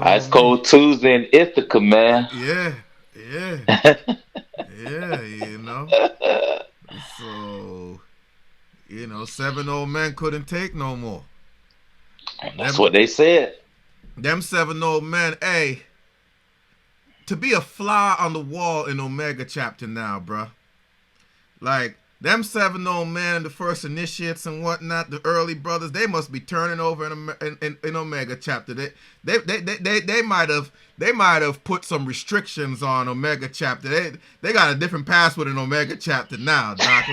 Ice Oh man. Cold Tuesday in Ithaca, man. Yeah, yeah, yeah. So seven old men couldn't take no more. That's Them, what they said. them seven old men. Hey, to be a fly on the wall in Omega chapter now, bruh. Like them seven old men, the first initiates and whatnot, the early brothers, they must be turning over in Omega chapter. They might have put some restrictions on Omega chapter. They got a different password in Omega chapter now, Doc.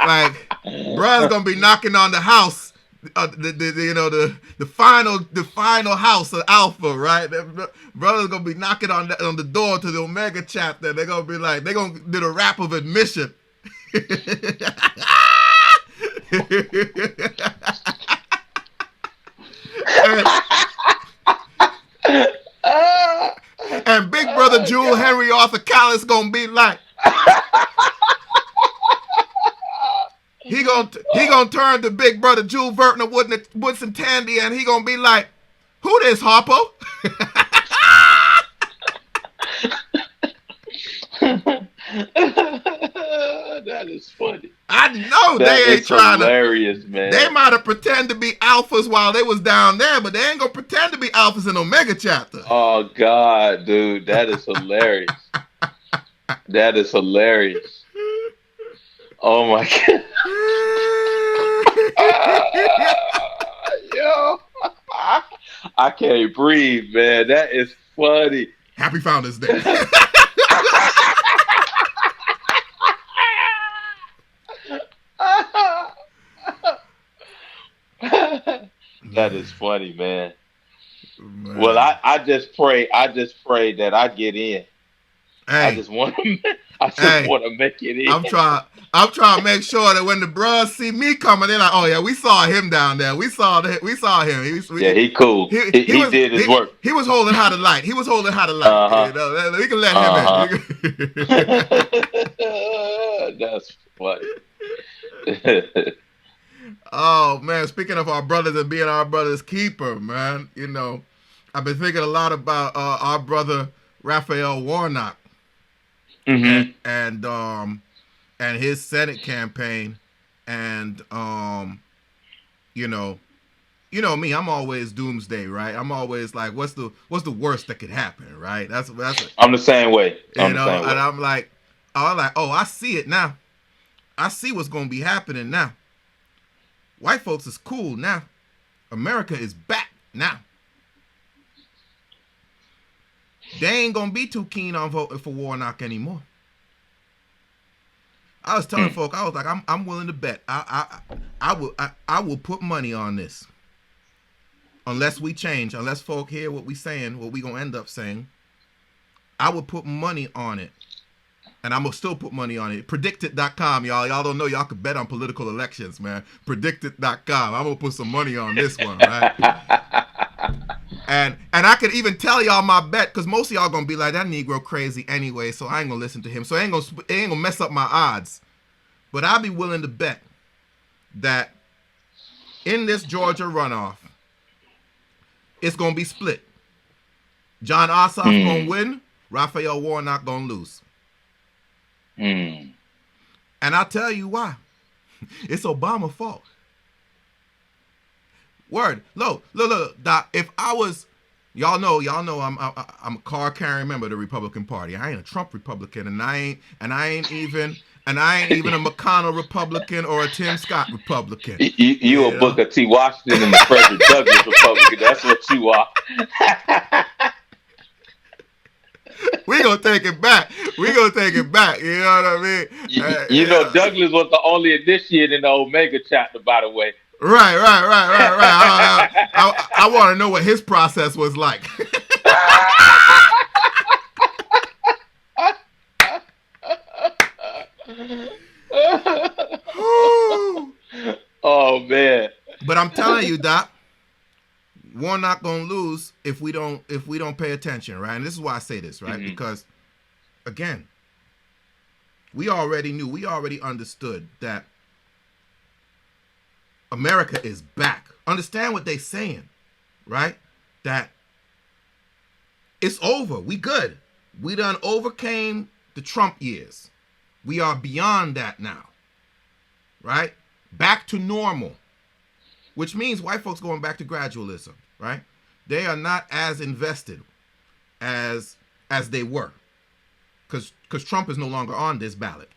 Like, bruh's gonna be knocking on the house, the final house of Alpha, right? Brother's gonna be knocking on the door to the Omega chapter. They're gonna be like, they're gonna do the rap of admission. and, and Big Brother Oh, Jewel God. Henry Arthur Callis gonna be like, he gonna turn to Big Brother Jewel Vertner Woodson Tandy, and he gonna be like, who this Harpo? That is funny. I know That they ain't is trying to. hilarious, They man. might have pretend to be alphas while they was down there, but they ain't gonna pretend to be alphas in Omega chapter. Oh God, dude, that is hilarious. That is hilarious. Oh my God. Yo, I can't breathe, man. That is funny. Happy Founders Day. That is funny, man. Well, Man. I just pray that I get in. I Hey, just want to, I just hey, want to make it I'm in. trying. I'm trying to make sure that when the bros see me coming, they're like, "Oh yeah, we saw him down there. We saw him. Yeah, he cool. He He was did his work. he was holding how to light. He was holding how to light. Uh huh. We can let him Uh in." huh. That's funny. Oh man, speaking of our brothers and being our brother's keeper, man, I've been thinking a lot about our brother Raphael Warnock and Hmm. and um and his Senate campaign, and you know, me, I'm always doomsday, right? I'm always like, what's the worst that could happen, right? That's I'm the same way. I'm the same and way. I'm like, oh, I see it now. I see what's gonna be happening now. White folks is cool now. America is back now. They ain't gonna be too keen on voting for Warnock anymore. I was telling Mm. folk, I was like, I'm willing to bet. I will put money on this. Unless we change, unless folk hear what we saying, what we gonna end up saying, I would put money on it. And I'm gonna still put money on it. Predictit.com, y'all. Y'all don't know y'all could bet on political elections, man. Predictit.com. I'm gonna put some money on this one, right? And I could even tell y'all my bet, because most of y'all gonna be like, that Negro crazy anyway, so I ain't gonna listen to him. So it ain't gonna mess up my odds. But I'll be willing to bet that in this Georgia runoff, it's gonna be split. John Ossoff gonna Mm. win, Raphael Warnock gonna lose. Mm. And I'll tell you why. It's Obama's fault. Word. Look, Doc. If I was, y'all know, I'm a card carrying member of the Republican Party. I ain't a Trump Republican, and I ain't even a McConnell Republican or a Tim Scott Republican. You a You know. Booker T. Washington and the Frederick Douglass Republican. That's what you are. We gonna take it back. We gonna take it back. You know what I mean? You know, Douglas was the only initiate in the Omega chapter, by the way. Right. I want to know what his process was like. Oh man. But I'm telling you, Doc, Warnock gonna lose if we don't pay attention, right? And this is why I say this, right? Hmm. Because again, we already understood that America is back. Understand what they saying, right? that it's over. We good. We done overcame the Trump years. We are beyond that now. Right? Back to normal. Which means white folks going back to gradualism, right? They are not as invested as they were. Because Trump is no longer on this ballot.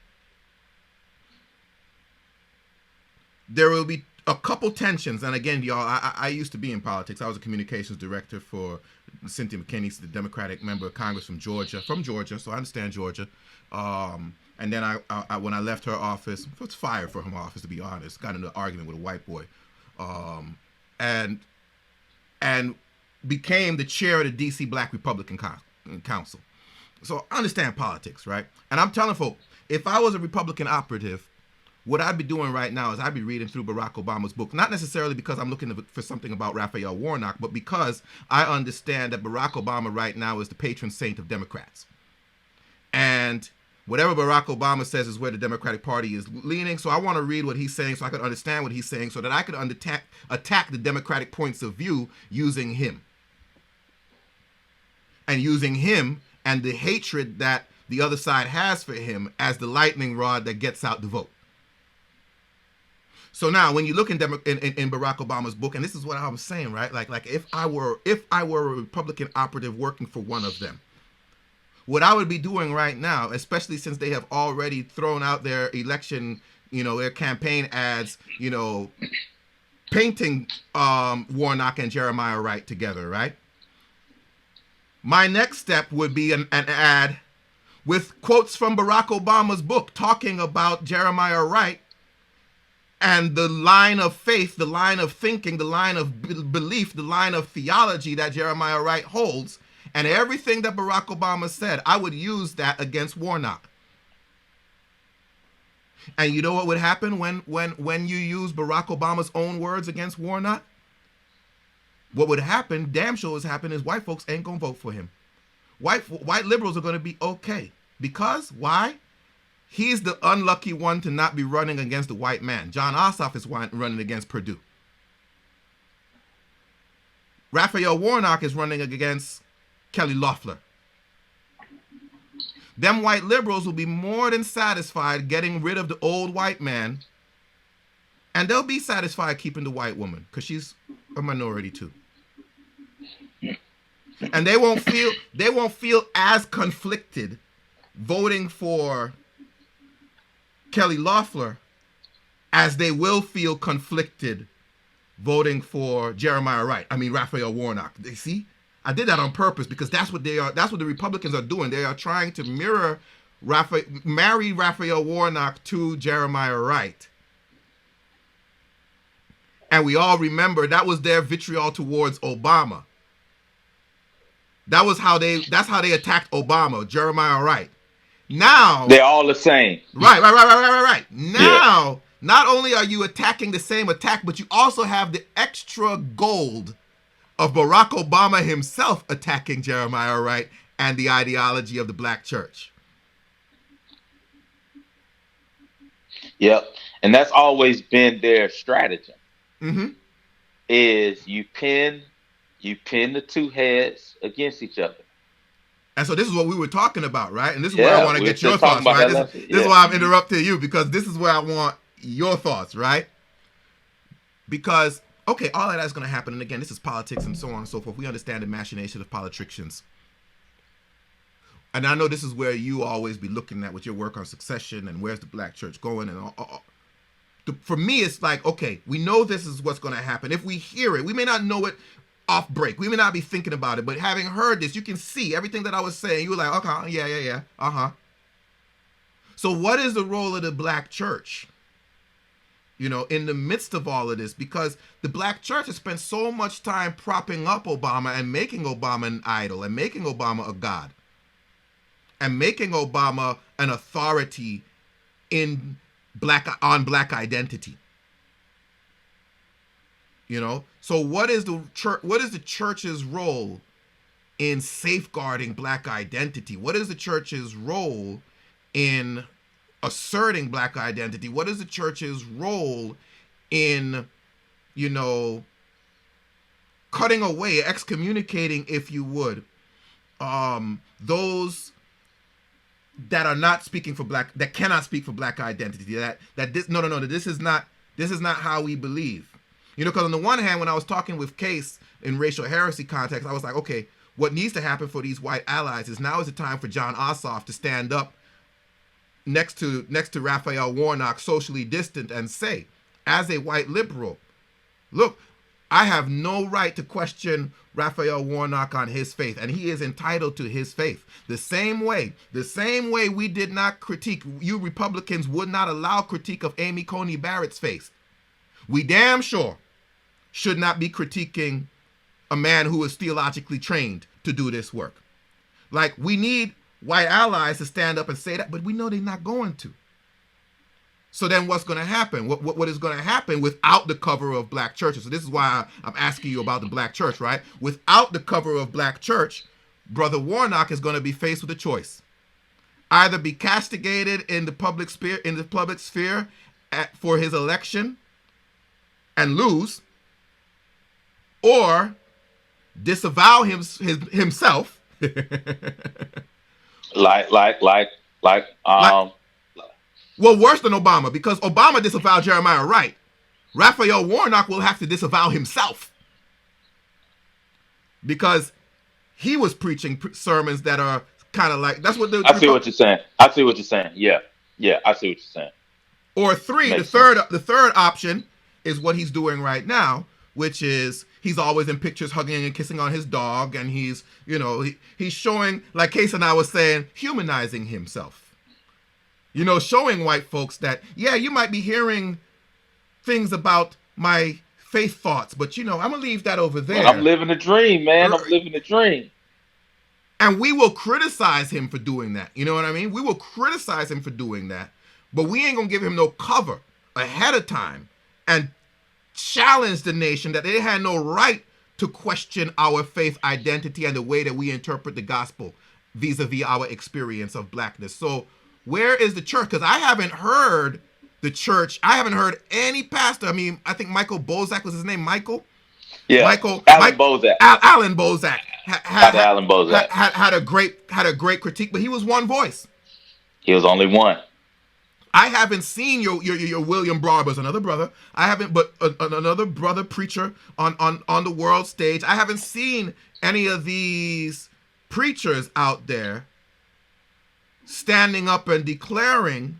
There will be a couple tensions, and again, y'all, I used to be in politics. I was a communications director for Cynthia McKinney, the Democratic member of Congress from Georgia, so I understand Georgia. And then I when I left her office, I was fired from her office, to be honest. Got into an argument with a white boy, and became the chair of the D.C. Black Republican Council. So I understand politics, right? And I'm telling folk, if I was a Republican operative, what I'd be doing right now is I'd be reading through Barack Obama's book, not necessarily because I'm looking for something about Raphael Warnock, but because I understand that Barack Obama right now is the patron saint of Democrats. And whatever Barack Obama says is where the Democratic Party is leaning. So I want to read what he's saying so I can understand what he's saying so that I can attack the Democratic points of view using him. And using him and the hatred that the other side has for him as the lightning rod that gets out the vote. So now, when you look in Barack Obama's book, and this is what I was saying, right? Like if I were a Republican operative working for one of them, what I would be doing right now, especially since they have already thrown out their election, their campaign ads, painting Warnock and Jeremiah Wright together, right? My next step would be an ad with quotes from Barack Obama's book talking about Jeremiah Wright and the line of faith, the line of thinking, the line of belief, the line of theology that Jeremiah Wright holds, and everything that Barack Obama said, I would use that against Warnock. And you know what would happen when you use Barack Obama's own words against Warnock? What would happen, damn sure is happening, is white folks ain't going to vote for him. White liberals are going to be okay. Because, why? He's the unlucky one to not be running against the white man. John Ossoff is running against Perdue. Raphael Warnock is running against Kelly Loeffler. Them white liberals will be more than satisfied getting rid of the old white man, and they'll be satisfied keeping the white woman because she's a minority too. And they won't feel as conflicted voting for Kelly Loeffler as they will feel conflicted voting for Raphael Warnock. They see? I did that on purpose because that's what they are. That's what the Republicans are doing. They are trying to marry Raphael Warnock to Jeremiah Wright. And we all remember that was their vitriol towards Obama. That's how they attacked Obama, Jeremiah Wright. Now they're all the same. Right. Now, not only are you attacking the same attack, but you also have the extra gold of Barack Obama himself attacking Jeremiah Wright and the ideology of the black church. Yep. And that's always been their stratagem. Mm-hmm. Is you pin the two heads against each other. And so this is what we were talking about, right? And this is where I want to get your thoughts, right? This is why I'm interrupting you, because this is where I want your thoughts, right? Because, okay, all of that's going to happen. And again, this is politics and so on and so forth. We understand the machination of politicians. And I know this is where you always be looking at with your work on succession and where's the black church going and all. For me, it's like, okay, we know this is what's going to happen. If we hear it, we may not know it off break. We may not be thinking about it, but having heard this, you can see everything that I was saying. You were like, okay, yeah. So what is the role of the black church, in the midst of all of this? Because the black church has spent so much time propping up Obama and making Obama an idol and making Obama a god and making Obama an authority on black identity. So what is the church's role in safeguarding black identity? What is the church's role in asserting black identity? What is the church's role in, cutting away, excommunicating, if you would, those that are not speaking for black, that cannot speak for black identity. That this no, this is not how we believe. You know, because on the one hand, when I was talking with Case in racial heresy context, I was like, okay, what needs to happen for these white allies is now is the time for John Ossoff to stand up next to Raphael Warnock, socially distant, and say, as a white liberal, look, I have no right to question Raphael Warnock on his faith, and he is entitled to his faith. The same way we did not critique, you Republicans would not allow critique of Amy Coney Barrett's faith. We damn sure should not be critiquing a man who is theologically trained to do this work. Like, we need white allies to stand up and say that, but we know they're not going to. So then what's going to happen? What is going to happen without the cover of black churches? So this is why I'm asking you about the black church, right? Without the cover of black church, Brother Warnock is going to be faced with a choice. Either be castigated in the public sphere for his election and lose, or disavow himself. Well, worse than Obama, because Obama disavowed Jeremiah Wright. Raphael Warnock will have to disavow himself, because he was preaching sermons that are kind of like, that's what the... I see what you're saying. Yeah, I see what you're saying. Or the third option is what he's doing right now, which is he's always in pictures hugging and kissing on his dog, and he's showing, like Case and I was saying, humanizing himself. Showing white folks that, yeah, you might be hearing things about my faith thoughts, but I'm gonna leave that over there. Well, I'm living a dream, man. I'm living a dream. And we will criticize him for doing that. You know what I mean? We will criticize him for doing that, but we ain't gonna give him no cover ahead of time and challenge the nation that they had no right to question our faith identity and the way that we interpret the gospel vis-a-vis our experience of blackness. So where is the church? Because I haven't heard the church. I haven't heard any pastor. I mean, I think Michael Bozak was his name. Michael? Yeah. Alan Bozak. Alan Bozak. Alan Bozak. Had a great critique, but he was one voice. He was only one. I haven't seen your William Barbers, another brother. I haven't, but another brother preacher on the world stage. I haven't seen any of these preachers out there standing up and declaring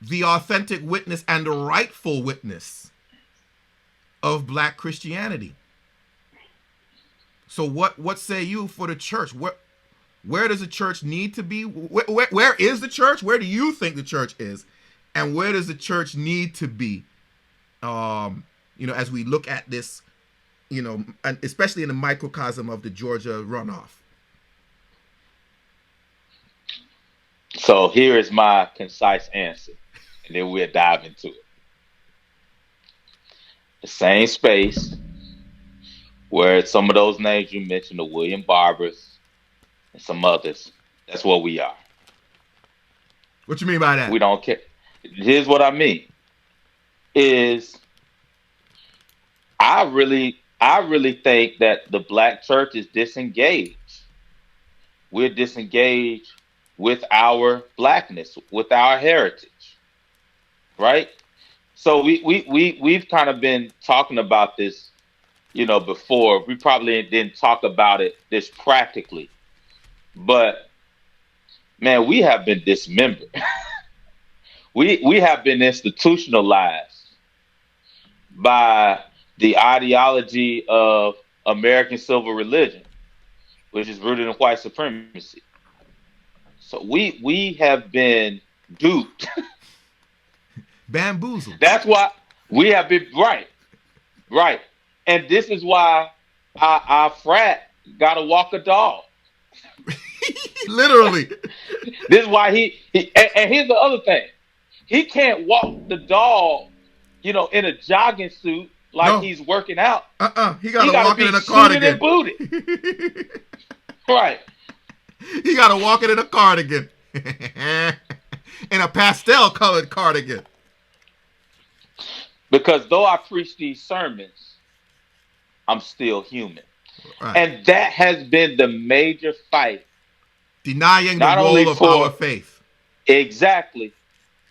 the authentic witness and the rightful witness of black Christianity. So what say you for the church? Where does the church need to be? Where is the church? Where do you think the church is? And where does the church need to be? As we look at this, and especially in the microcosm of the Georgia runoff. So here is my concise answer, and then we'll dive into it. The same space where some of those names you mentioned, the William Barbers and some others, that's what we are. What you mean by that? We don't care. Here's what I mean. I really think that the black church is disengaged. We're disengaged with our blackness, with our heritage, right? So we've kind of been talking about this, before. We probably didn't talk about it this practically, but man, we have been dismembered. we have been institutionalized by the ideology of American civil religion, which is rooted in white supremacy. So we have been duped. Bamboozled. That's why we have been right. And this is why our frat got to walk a dog. Literally. This is why he and here's the other thing. He can't walk the dog, in a jogging suit like he's working out. He got to walk it in a cardigan. And booted. Right. He got to walk it in a cardigan. In a pastel-colored cardigan. Because though I preach these sermons, I'm still human. Right. And that has been the major fight, Denying the not only role of our for faith. exactly,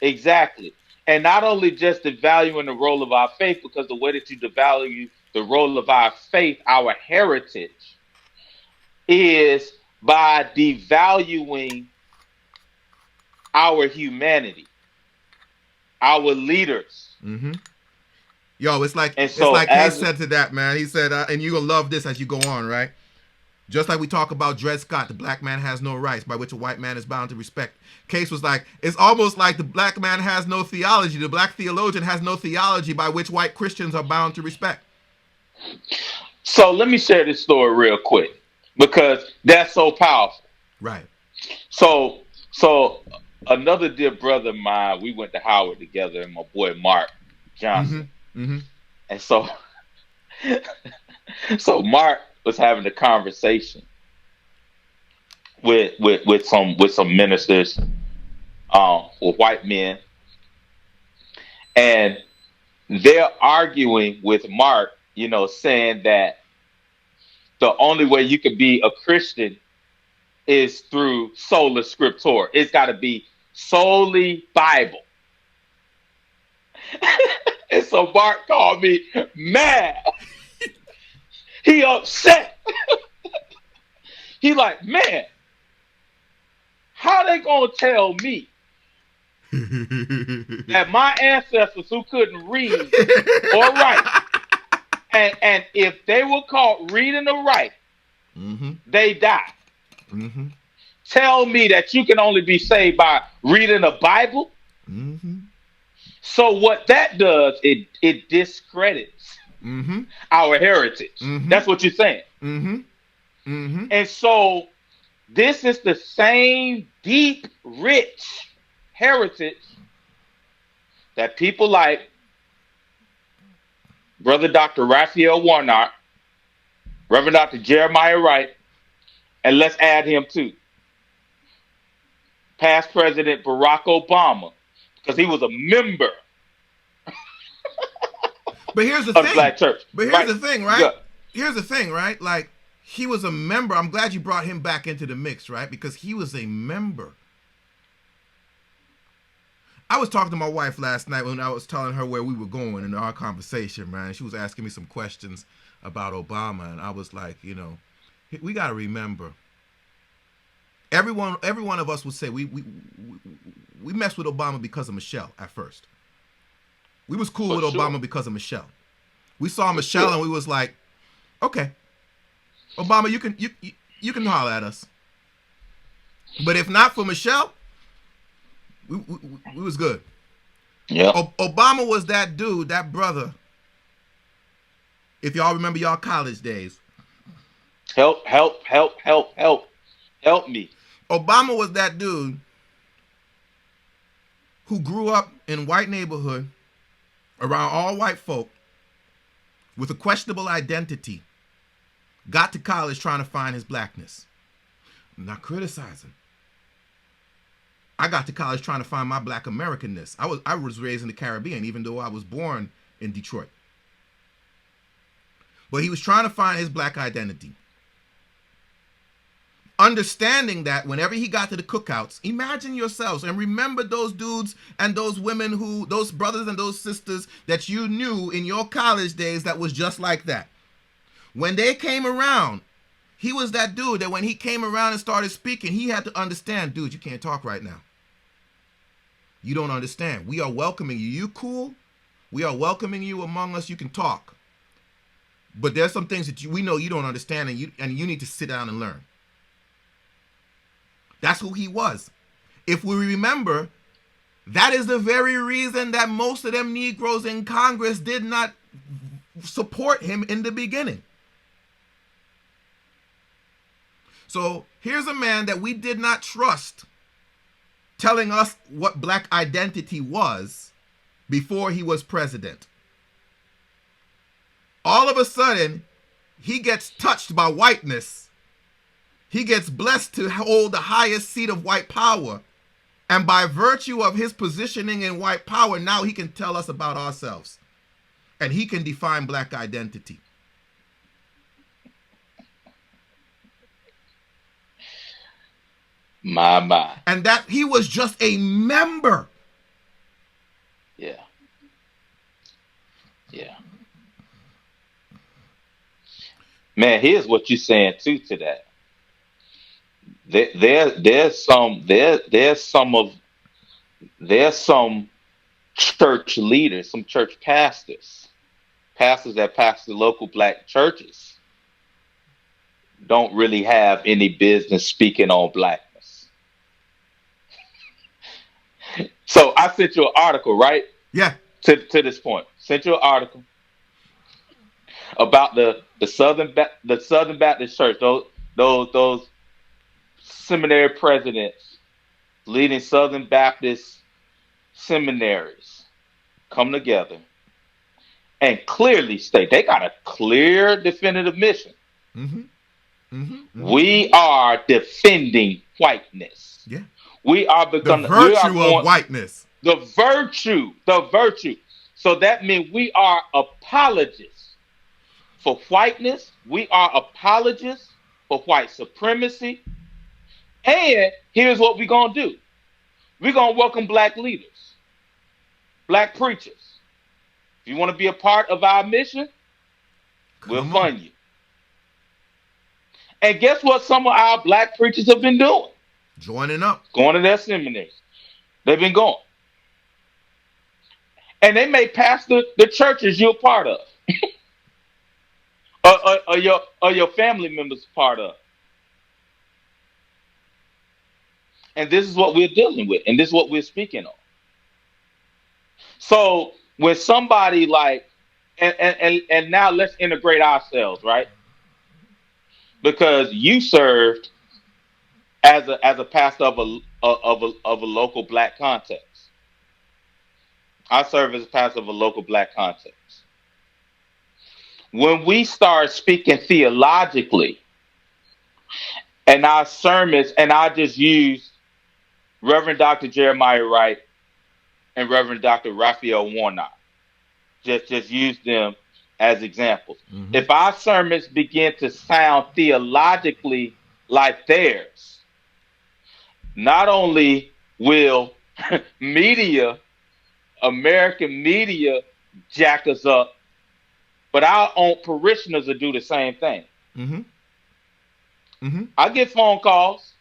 exactly. And not only just devaluing the role of our faith, because the way that you devalue the role of our faith, our heritage, is by devaluing our humanity, our leaders. Mm-hmm. Yo, it's like And it's so like Case as said to that man. He said, and you gonna love this as you go on, right? Just like we talk about Dred Scott, the black man has no rights by which a white man is bound to respect. Case was like, it's almost like the black man has no theology. The black theologian has no theology by which white Christians are bound to respect. so let me share this story real quick because that's so powerful. Right. So another dear brother of mine, we went to Howard together, and my boy Mark Mm-hmm. Johnson. Mm-hmm. And so Mark was having a conversation with some ministers, with white men, and they're arguing with Mark, saying that the only way you can be a Christian is through sola scriptura. It's got to be solely Bible. And so Mark called me mad. He upset. He like, man, how they gonna tell me that my ancestors who couldn't read or write, and if they were caught reading or writing, Mm-hmm. they die. Mm-hmm. Tell me that you can only be saved by reading the Bible. Mm-hmm. So what that does, it discredits Mm-hmm. our heritage. Mm-hmm. That's what you're saying. Mm-hmm. Mm-hmm. And so this is the same deep, rich heritage that people like Brother Dr. Raphael Warnock, Reverend Dr. Jeremiah Wright, and let's add him too, past President Barack Obama, because he was a member But here's the of the thing. Black Church, But here's right? the thing, right? Good. Here's the thing, right? Like, he was a member. I'm glad you brought him back into the mix, right? Because he was a member. I was talking to my wife last night when I was telling her where we were going in our conversation, man. She was asking me some questions about Obama, and I was like, we got to remember. Every one of us would say we messed with Obama because of Michelle at first. We was cool For with sure. Obama because of Michelle. We saw For Michelle sure. and we was like, okay, Obama, you can holler at us. But if not for Michelle, we was good. Yeah. Obama was that dude, that brother. If y'all remember y'all college days, Help, help, help, help, help. Help me. Obama was that dude who grew up in white neighborhood around all white folk with a questionable identity, got to college trying to find his blackness. I'm not criticizing. I got to college trying to find my black Americanness. I was raised in the Caribbean, even though I was born in Detroit. But he was trying to find his black identity. Understanding that whenever he got to the cookouts, imagine yourselves and remember those dudes and those women those brothers and those sisters that you knew in your college days that was just like that. When they came around, he was that dude that when he came around and started speaking, he had to understand, dude, you can't talk right now. You don't understand. We are welcoming you. You cool? We are welcoming you among us. You can talk. But there's some things that we know you don't understand, and you need to sit down and learn. That's who he was. If we remember, that is the very reason that most of them Negroes in Congress did not support him in the beginning. So here's a man that we did not trust telling us what black identity was before he was president. All of a sudden, he gets touched by whiteness. He gets blessed to hold the highest seat of white power. And by virtue of his positioning in white power, now he can tell us about ourselves. And he can define black identity. My. And that he was just a member. Yeah. Yeah. Man, here's what you're saying too to that. There's some church leaders, some church pastors that pastor local black churches don't really have any business speaking on blackness. So I sent you an article, right? Yeah. To this point. Sent you an article about the Southern Baptist Church, those seminary presidents leading Southern Baptist seminaries come together and clearly state they got a clear definitive mission. Mm-hmm. Mm-hmm. Mm-hmm. We are defending whiteness. Yeah. We are The becoming. We are virtue of going whiteness. the virtue. The virtue. So that means we are apologists for whiteness. We are apologists for white supremacy. And here's what we're gonna do. We're gonna welcome black leaders, black preachers. If you want to be a part of our mission, we'll Come on. fund you. And guess what some of our black preachers have been doing? Joining up. Going to their seminaries. They've been going. And they may pastor the churches you're a part of. Or your family members part of. And this is what we're dealing with. And this is what we're speaking on. So when somebody like and now let's integrate ourselves, right? Because you served as a pastor of a local black context. I serve as a pastor of a local black context. When we start speaking theologically, and our sermons, and I just use Reverend Dr. Jeremiah Wright and Reverend Dr. Raphael Warnock, just use them as examples. Mm-hmm. If our sermons begin to sound theologically like theirs, not only will media, American media, jack us up, but our own parishioners will do the same thing. Mm-hmm. Mm-hmm. I get phone calls,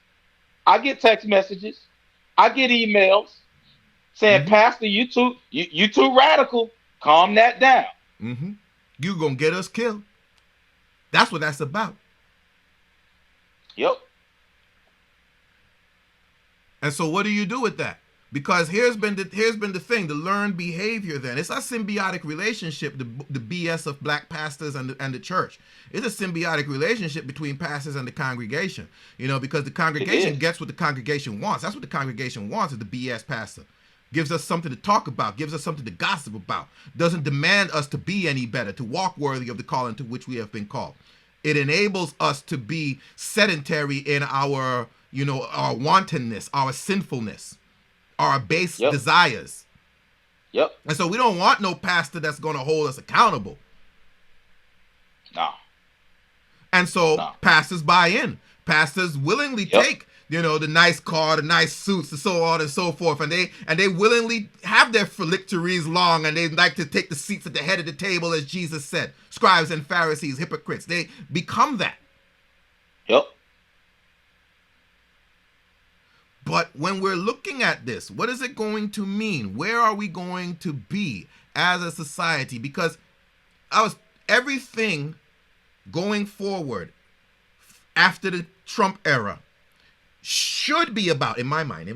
I get text messages, I get emails saying, Mm-hmm. Pastor, you too radical. Calm that down. Mm-hmm. You gonna get us killed. That's what that's about. Yep. And so what do you do with that? Because here's been the thing, the learned behavior then. It's a symbiotic relationship, the BS of black pastors and the church. It's a symbiotic relationship between pastors and the congregation. Because the congregation gets what the congregation wants. That's what the congregation wants, is the BS pastor. Gives us something to talk about, gives us something to gossip about, doesn't demand us to be any better, to walk worthy of the calling to which we have been called. It enables us to be sedentary in our wantonness, our sinfulness, our base desires. Yep. And so we don't want no pastor that's going to hold us accountable. No. And so pastors buy in. Pastors willingly take, the nice car, the nice suits, and so on and so forth. And they willingly have their phylacteries long, and they like to take the seats at the head of the table, as Jesus said. Scribes and Pharisees, hypocrites. They become that. Yep. But when we're looking at this, what is it going to mean? Where are we going to be as a society? Because everything going forward after the Trump era should be about, in my mind,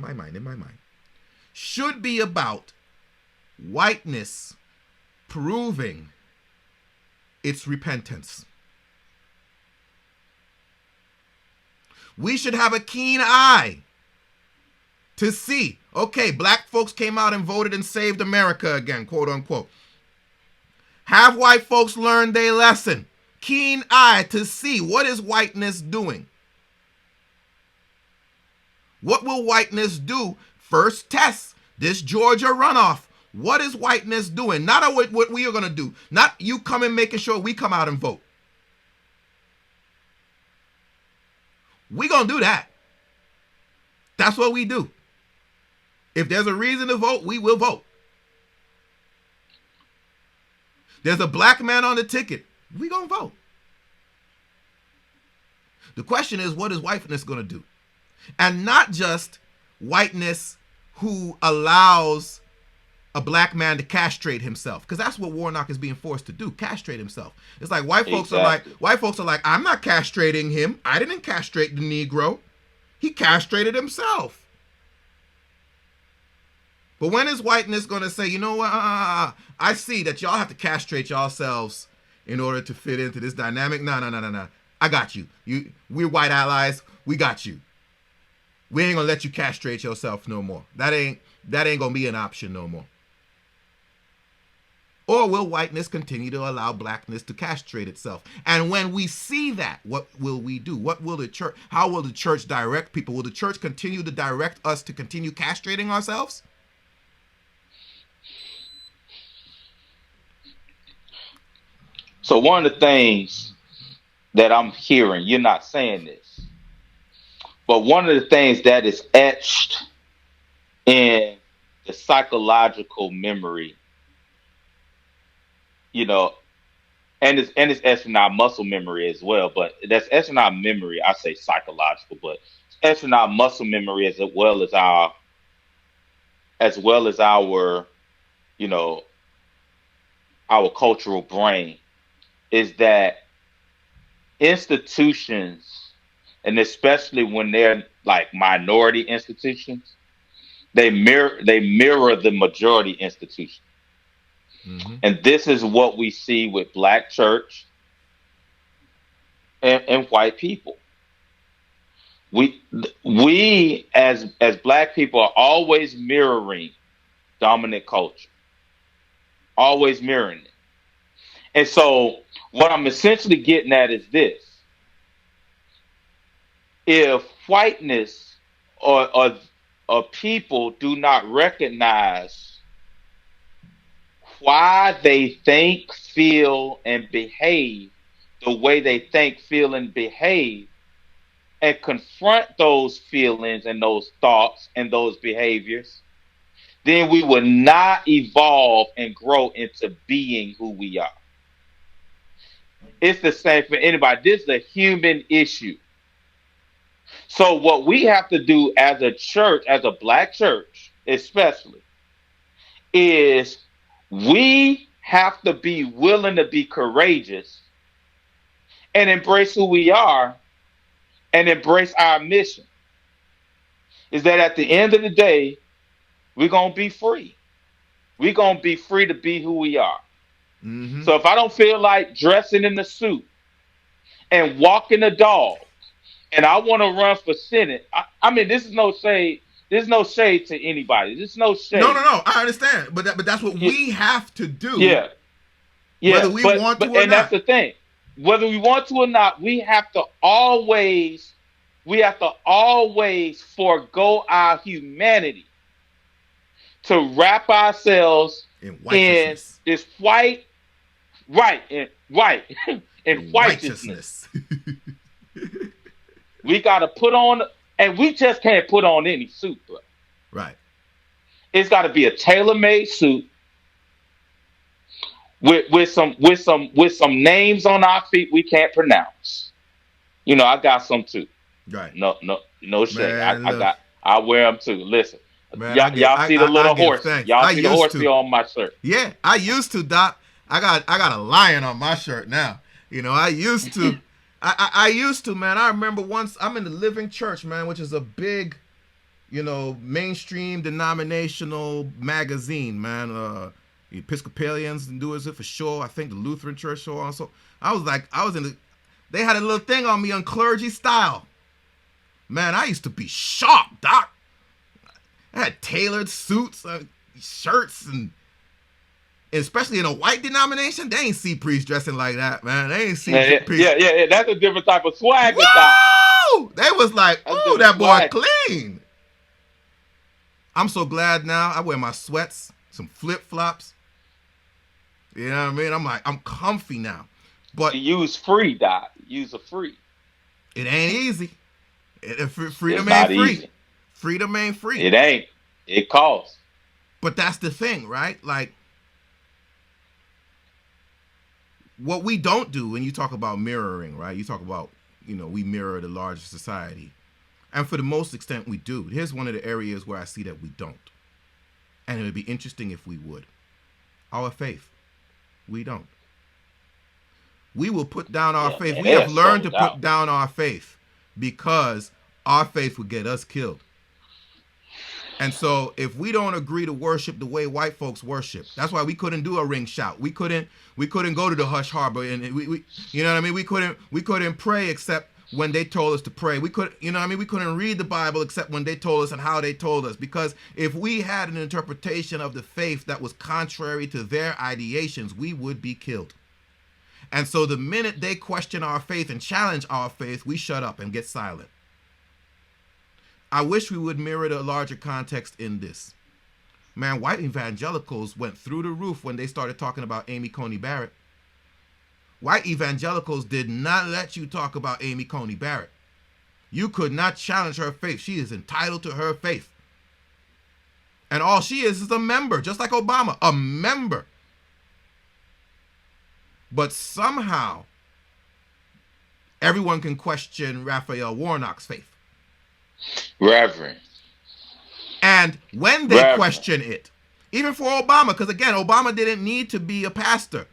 should be about whiteness proving its repentance. We should have a keen eye to see, okay, black folks came out and voted and saved America again, quote unquote. Have white folks learned their lesson? Keen eye to see, what is whiteness doing? What will whiteness do? First test, this Georgia runoff. What is whiteness doing? Not what we are going to do. Not you coming making sure we come out and vote. We going to do that. That's what we do. If there's a reason to vote, we will vote. There's a black man on the ticket, we gonna vote. The question is, what is whiteness gonna do? And not just whiteness who allows a black man to castrate himself, because that's what Warnock is being forced to do, castrate himself. It's like Exactly. white folks are like, I'm not castrating him. I didn't castrate the Negro. He castrated himself. But when is whiteness going to say, you know what? I see that y'all have to castrate yourselves in order to fit into this dynamic. No. I got you. We're white allies. We got you. We ain't gonna let you castrate yourself no more. That ain't gonna be an option no more. Or will whiteness continue to allow blackness to castrate itself? And when we see that, what will we do? What will the church? How will the church direct people? Will the church continue to direct us to continue castrating ourselves? So one of the things that I'm hearing, you're not saying this, but one of the things that is etched in the psychological memory, you know, and it's etched in our muscle memory as well, but that's etched in our memory. I say psychological, but it's etched in our muscle memory as well as our, you know, our cultural brain, is that institutions, and especially when they're like minority institutions, they mirror the majority institution. Mm-hmm. And this is what we see with black church and white people. We as black people are always mirroring dominant culture, always mirroring it. And so what I'm essentially getting at is this: if whiteness or people do not recognize why they think, feel, and behave the way they think, feel, and behave, and confront those feelings and those thoughts and those behaviors, then we will not evolve and grow into being who we are. It's the same for anybody. This is a human issue. So, what we have to do as a church, as a black church, especially, is we have to be willing to be courageous and embrace who we are and embrace our mission. Is that at the end of the day, we're going to be free. We're going to be free to be who we are. Mm-hmm. So if I don't feel like dressing in the suit and walking the dog, and I want to run for Senate, I mean, this is no shade. There's no shade to anybody. There's no shade. No. I understand, but that's what Yeah, we have to do, yeah, whether yeah. we But want to but or and that's not. the thing. Whether we want to or not, we have to always forego our humanity to wrap ourselves In in righteousness, this white, right, right, in in righteousness. righteousness. We got to put on, and we just can't put on any suit, bro. Right. It's got to be a tailor-made suit with some names on our feet we can't pronounce. You know, I got some too. Right. No shade. Man, I look, got. I wear them too. Listen, man, y'all see the I little give horsey. thanks. Y'all I see the used horsey to. on my shirt. Yeah, I used to, Doc. I got a lion on my shirt now. You know, I used to. I used to, man. I remember once I'm in the Living Church, man, which is a big, mainstream denominational magazine, man. The Episcopalians do it for sure. I think the Lutheran Church so also. I was in the. They had a little thing on me on clergy style. Man, I used to be sharp, Doc. I had tailored suits, shirts, and especially in a white denomination, they ain't see priests dressing like that, man. They ain't see Yeah, priests. yeah, yeah, yeah. That's a different type of swagger, Doc. Whoa! They was like, That's a "Ooh, different that boy swagger. clean." I'm so glad now. I wear my sweats, some flip flops. You know what I mean? I'm comfy now. But Use free, Doc. Use a free. it ain't easy. It's Freedom ain't not free. easy. Freedom ain't free. It ain't. It costs. But that's the thing, right? Like, what we don't do when you talk about mirroring, right? You talk about, we mirror the larger society. And for the most extent, we do. Here's one of the areas where I see that we don't. And it would be interesting if we would. Our faith. We don't. We will put down our Yeah, faith. man, We have they're learned to sold out. put down our faith because our faith would get us killed. And so if we don't agree to worship the way white folks worship, that's why we couldn't do a ring shout. We couldn't go to the hush harbor and we you know what I mean? We couldn't pray except when they told us to pray. We couldn't read the Bible except when they told us and how they told us. Because if we had an interpretation of the faith that was contrary to their ideations, we would be killed. And so the minute they question our faith and challenge our faith, we shut up and get silent. I wish we would mirror the larger context in this. Man, white evangelicals went through the roof when they started talking about Amy Coney Barrett. White evangelicals did not let you talk about Amy Coney Barrett. You could not challenge her faith. She is entitled to her faith. And all she is a member, just like Obama, a member. But somehow, everyone can question Raphael Warnock's faith. Reverend. And when they question it, even for Obama, because again, Obama didn't need to be a pastor.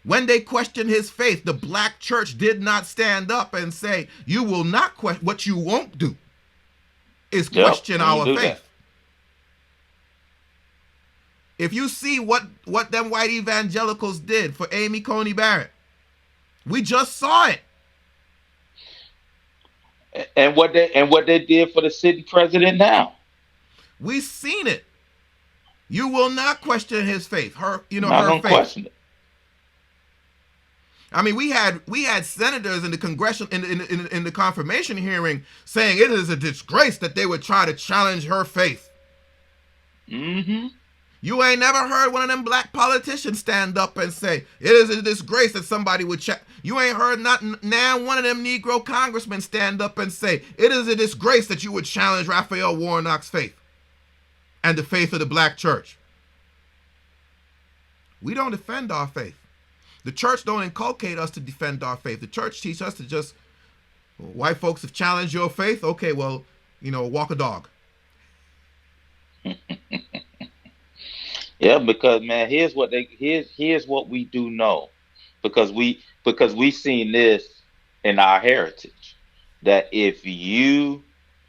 When they questioned his faith, the black church did not stand up and say, you will not question. What you won't do is question our faith. That. If you see what them white evangelicals did for Amy Coney Barrett, we just saw it. And what they did for the sitting president now. We seen it. You will not question his faith. Her faith. Question it. I mean, we had senators in the congressional in the confirmation hearing saying it is a disgrace that they would try to challenge her faith. Mm-hmm. You ain't never heard one of them black politicians stand up and say it is a disgrace that somebody would check. You ain't heard not now one of them Negro congressmen stand up and say it is a disgrace that you would challenge Raphael Warnock's faith and the faith of the black church. We don't defend our faith. The church don't inculcate us to defend our faith. The church teaches us to just, white folks have challenged your faith. Okay, well, walk a dog. Yeah, because man, here's what we do know, because we seen this in our heritage, that if you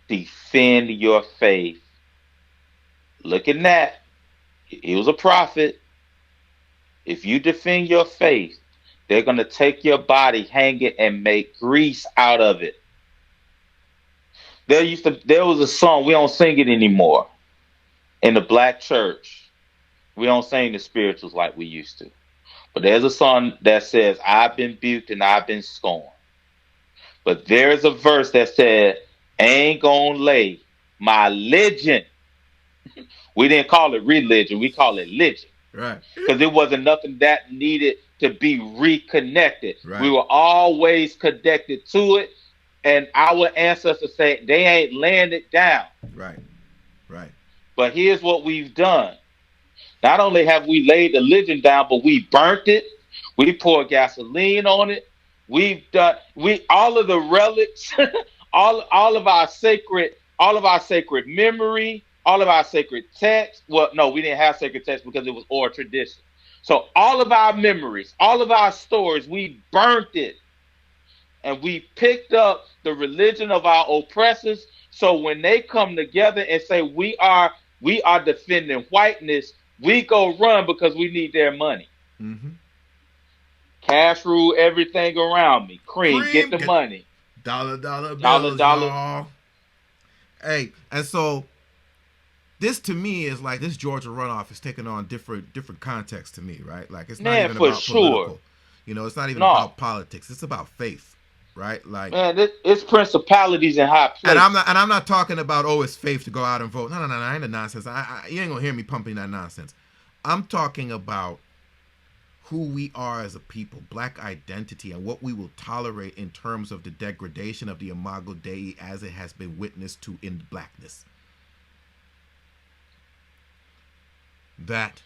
defend your faith, look at that, he was a prophet. If you defend your faith, they're gonna take your body, hang it, and make grease out of it. There was a song, we don't sing it anymore in the black church. We don't sing the spirituals like we used to. But there's a song that says, I've been buked and I've been scorned. But there's a verse that said, ain't gonna lay my legend. We didn't call it religion, we call it legend. Right. Because it wasn't nothing that needed to be reconnected. Right. We were always connected to it. And our ancestors say they ain't laying it down. Right. Right. But here's what we've done. Not only have we laid the legend down, but we burnt it. We poured gasoline on it. All of the relics, all of our sacred memory, all of our sacred text. Well, no, we didn't have sacred text because it was oral tradition. So all of our memories, all of our stories, we burnt it. And we picked up the religion of our oppressors. So when they come together and say we are defending whiteness, we go run because we need their money. Mm-hmm. Cash rule everything around me. Cream, get the money. Dollar bills, y'all. Hey, and so this to me is like this Georgia runoff is taking on different context to me, right? Like it's not even about political. It's not even about politics. It's about faith, right? Like it's principalities in high places. And I'm not talking about it's faith to go out and vote. No, I ain't the nonsense. You ain't gonna hear me pumping that nonsense. I'm talking about who we are as a people, black identity, and what we will tolerate in terms of the degradation of the imago Dei as it has been witnessed to in blackness. that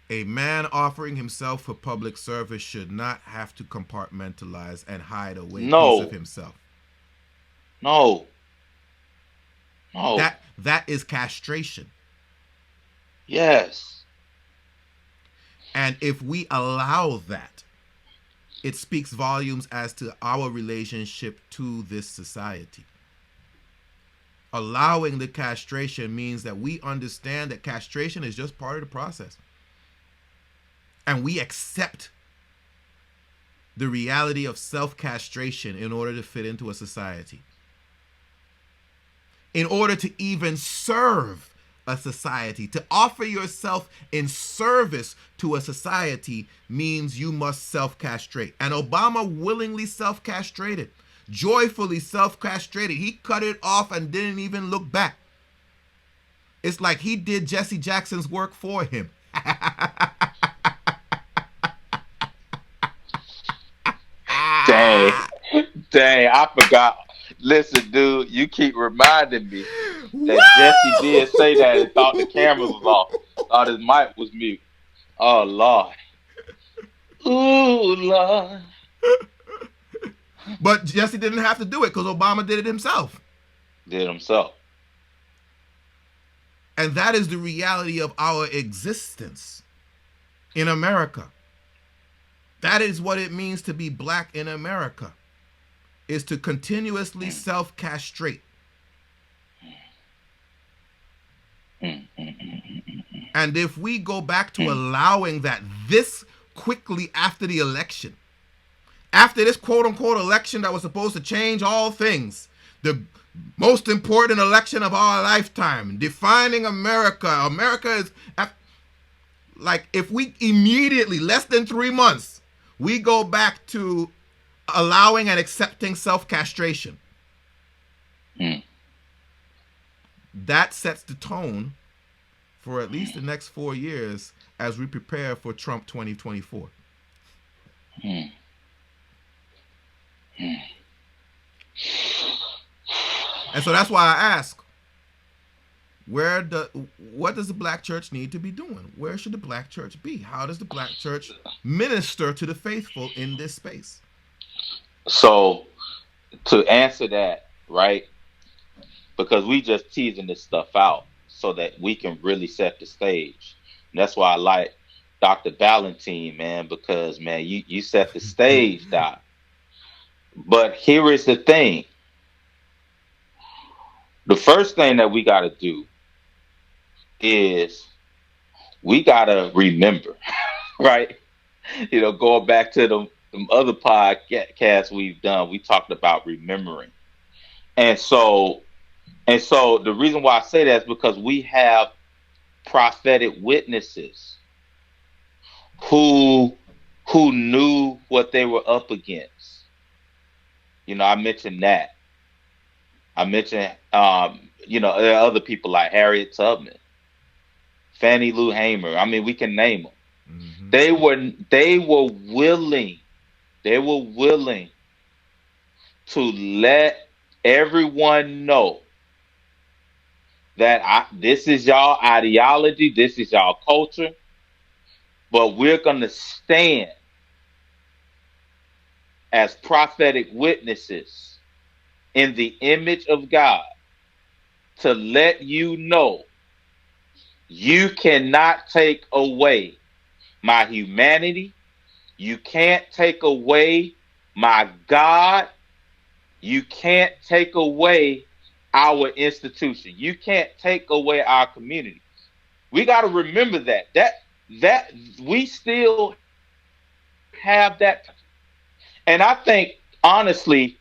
a man offering himself for public service should not have to compartmentalize and hide away a piece of No, himself. no, no. That is castration. Yes. And if we allow that, it speaks volumes as to our relationship to this society. Allowing the castration means that we understand that castration is just part of the process. And we accept the reality of self-castration in order to fit into a society. In order to even serve a society, to offer yourself in service to a society means you must self-castrate. And Obama willingly self-castrated, joyfully self-castrated. He cut it off and didn't even look back. It's like he did Jesse Jackson's work for him. Dang, dang, I forgot. Listen, dude, you keep reminding me that Jesse Woo! did say that and thought the camera was off, thought his mic was mute. Oh Lord, ooh Lord. But Jesse didn't have to do it because Obama did it himself. Did himself. And that is the reality of our existence in America. That is what it means to be black in America, is to continuously self-castrate. And if we go back to allowing that this quickly after the election, after this quote-unquote election that was supposed to change all things, the most important election of our lifetime, defining America. America is, like, if we immediately, less than 3 months, we go back to allowing and accepting self-castration, that sets the tone for at least the next 4 years as we prepare for Trump 2024. And so that's why I ask, what does the black church need to be doing? Where should the black church be? How does the black church minister to the faithful in this space? So to answer that, right? Because we just teasing this stuff out so that we can really set the stage. And that's why I like Dr. Valentine, man, because man, you set the stage, Doc. But here is the thing. The first thing that we got to do is we got to remember, right? Going back to the other podcasts we've done, we talked about remembering. And so the reason why I say that is because we have prophetic witnesses who knew what they were up against. I mentioned that. I mentioned there are other people like Harriet Tubman, Fannie Lou Hamer. I mean, we can name them. Mm-hmm. They were willing. They were willing to let everyone know that this is y'all ideology, this is y'all culture, but we're going to stand as prophetic witnesses in the image of God to let you know you cannot take away my humanity. You can't take away my God. You can't take away our institution. You can't take away our community. We got to remember that we still have that. And I think, honestly,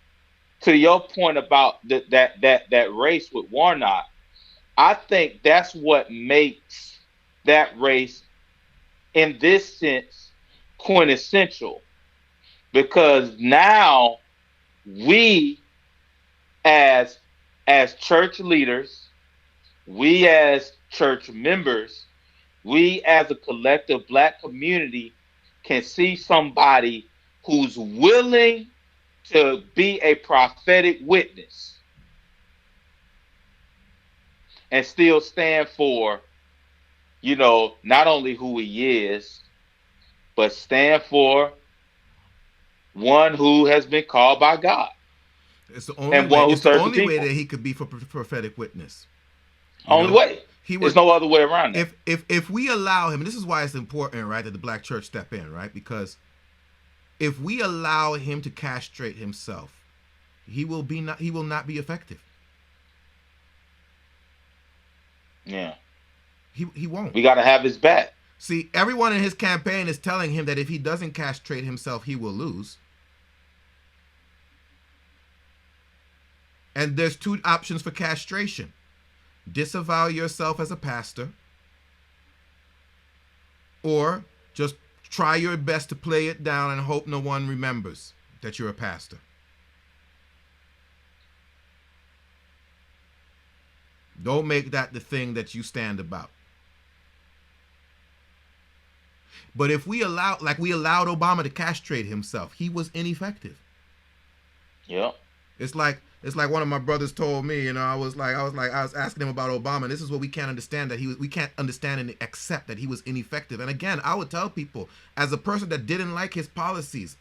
to your point about that race with Warnock, I think that's what makes that race, in this sense, quintessential. Because now we, as church leaders, we as church members, we as a collective black community can see somebody who's willing to be a prophetic witness and still stand for, not only who he is, but stand for one who has been called by God It's the only and way. one who It's the serves the only way people. that he could be for prophetic witness. You Only know, way. he There's would. no other way around that. If we allow him, and this is why it's important, right, that the black church step in, right? Because if we allow him to castrate himself, he will not be effective. Yeah. He won't. We got to have his back. See, everyone in his campaign is telling him that if he doesn't castrate himself, he will lose. And there's two options for castration: disavow yourself as a pastor, or just try your best to play it down and hope no one remembers that you're a pastor. Don't make that the thing that you stand about. But if we allowed Obama to castrate himself, he was ineffective. Yep. It's like one of my brothers told me. I was asking him about Obama. And this is what we can't understand, we can't understand and accept that he was ineffective. And again, I would tell people, as a person that didn't like his policies,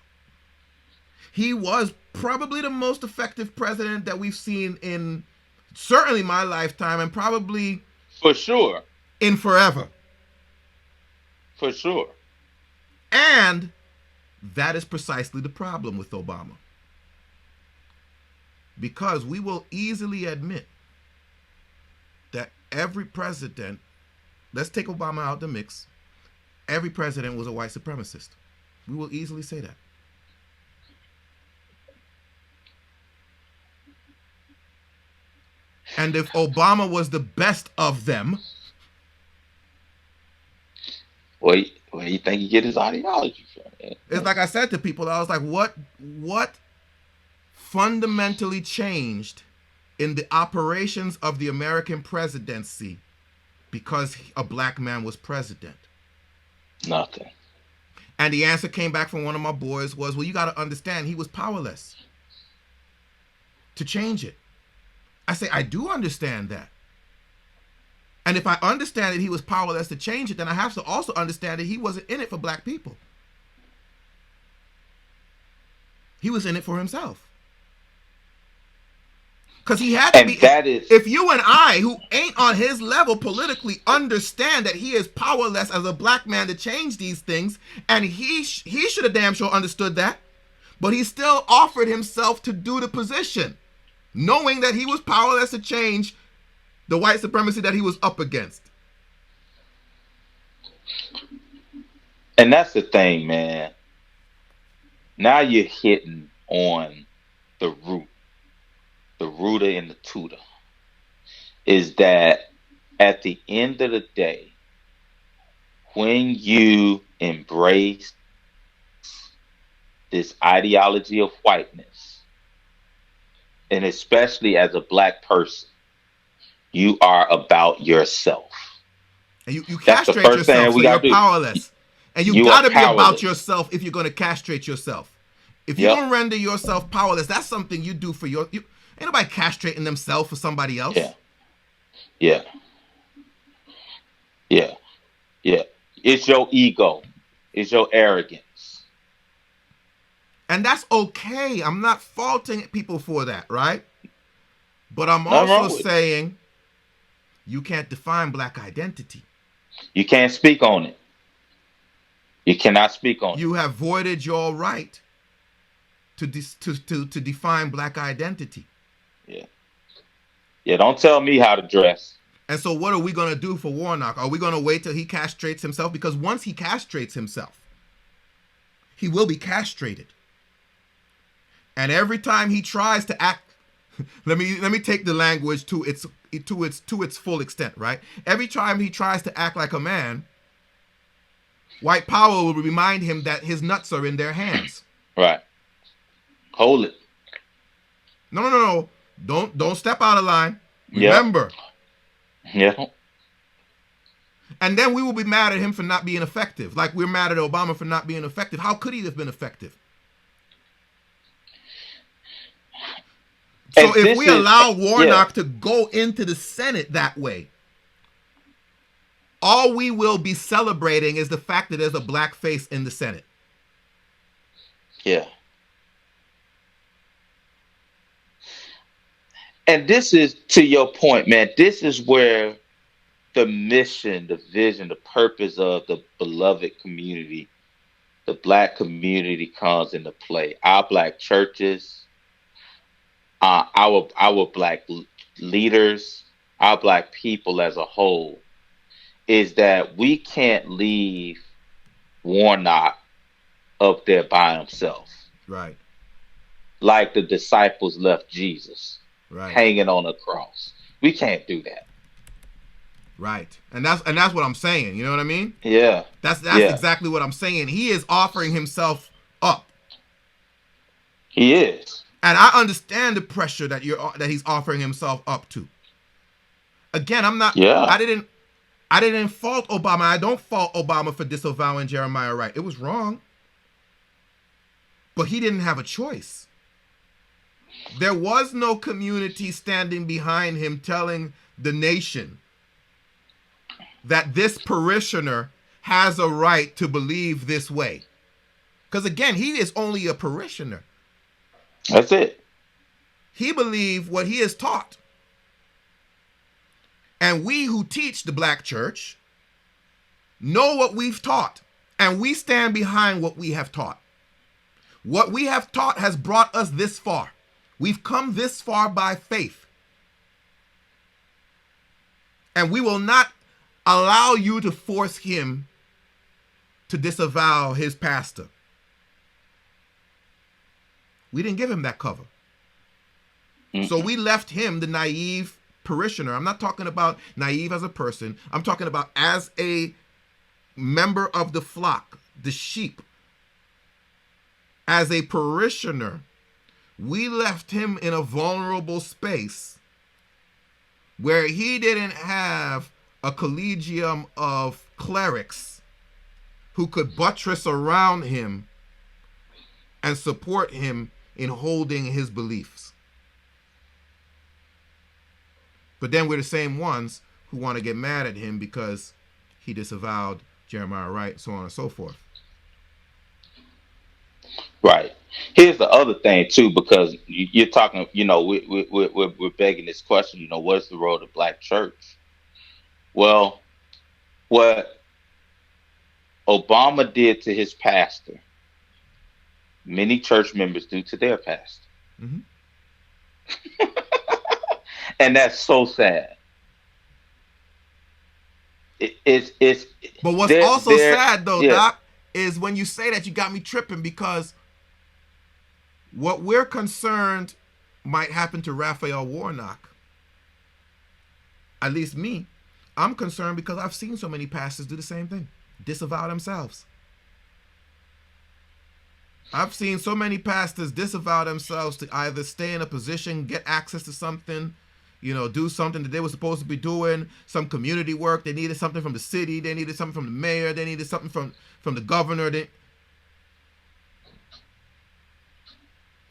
he was probably the most effective president that we've seen in certainly my lifetime, and probably For sure. in forever. For sure. And that is precisely the problem with Obama. Because we will easily admit that every president, let's take Obama out of the mix, every president was a white supremacist. We will easily say that. And if Obama was the best of them, where you think he get his ideology from? it's like I said to people, I was like, what fundamentally changed in the operations of the American presidency because a black man was president? Nothing. And the answer came back from one of my boys was, well, you got to understand, he was powerless to change it. I say, I do understand that. And if I understand that he was powerless to change it, then I have to also understand that he wasn't in it for black people. He was in it for himself. Because he had to be. If you and I, who ain't on his level politically, understand that he is powerless as a black man to change these things, and he should have damn sure understood that, but he still offered himself to do the position, knowing that he was powerless to change the white supremacy that he was up against. And that's the thing, man. Now you're hitting on the root. The rooter and the tutor. Is that at the end of the day, when you embrace this ideology of whiteness, and especially as a black person, you are about yourself. And you castrate yourself, so you're powerless. And you got to be about yourself if you're going to castrate yourself. If you don't render yourself powerless, that's something you do for ain't nobody castrating themselves for somebody else. Yeah. It's your ego. It's your arrogance. And that's okay. I'm not faulting people for that, right? But I'm also saying you can't define black identity. You can't speak on it. You cannot speak on it. You have voided your right to define black identity. Yeah, don't tell me how to dress. And so what are we going to do for Warnock? Are we going to wait till he castrates himself? Because once he castrates himself, he will be castrated. And every time he tries to act, let me take the language to its full extent, right? Every time he tries to act like a man, white power will remind him that his nuts are in their hands. Right. Hold it. No. Don't step out of line. Remember. Yeah. And then we will be mad at him for not being effective. Like we're mad at Obama for not being effective. How could he have been effective? So if we allow Warnock to go into the Senate that way, All we will be celebrating is the fact that there's a black face in the Senate. Yeah. And this is to your point, man. This is where the mission, the vision, the purpose of the beloved community, the black community comes into play. Our black churches, our black leaders, our black people as a whole, is that we can't leave Warnock up there by himself, Right. like the disciples left Jesus Right. hanging on a cross. We can't do that. Right. And that's what I'm saying. You know what I mean? Yeah, That's yeah, exactly what I'm saying. He is offering himself up. he is. And I understand the pressure that he's offering himself up to. Again, I'm not Yeah, I didn't fault Obama. I don't fault Obama for disavowing Jeremiah Wright. It was wrong, but he didn't have a choice. There was no community standing behind him telling the nation that this parishioner has a right to believe this way. Because again, he is only a parishioner. that's it. He believed what he is taught. And we who teach the black church know what we've taught. And we stand behind what we have taught. What we have taught has brought us this far. We've come this far by faith. And we will not allow you to force him to disavow his pastor. We didn't give him that cover. So we left him, the naive parishioner. I'm not talking about naive as a person. I'm talking about as a member of the flock, the sheep. As a parishioner, we left him in a vulnerable space where he didn't have a collegium of clerics who could buttress around him and support him in holding his beliefs. But then we're the same ones who want to get mad at him because he disavowed Jeremiah Wright, so on and so forth. Right. Here's the other thing too, because you're talking. We're begging this question. What's the role of the black church? Well, what Obama did to his pastor, many church members do to their pastor, Mm-hmm. and that's so sad. It's But what's also there. sad though, Yeah, Doc, is when you say that, you got me tripping, because what we're concerned might happen to Raphael Warnock, at least me, I'm concerned because I've seen so many pastors do the same thing, disavow themselves. I've seen so many pastors disavow themselves to either stay in a position, get access to something, do something that they were supposed to be doing, some community work. They needed something from the city. They needed something from the mayor. They needed something from the governor.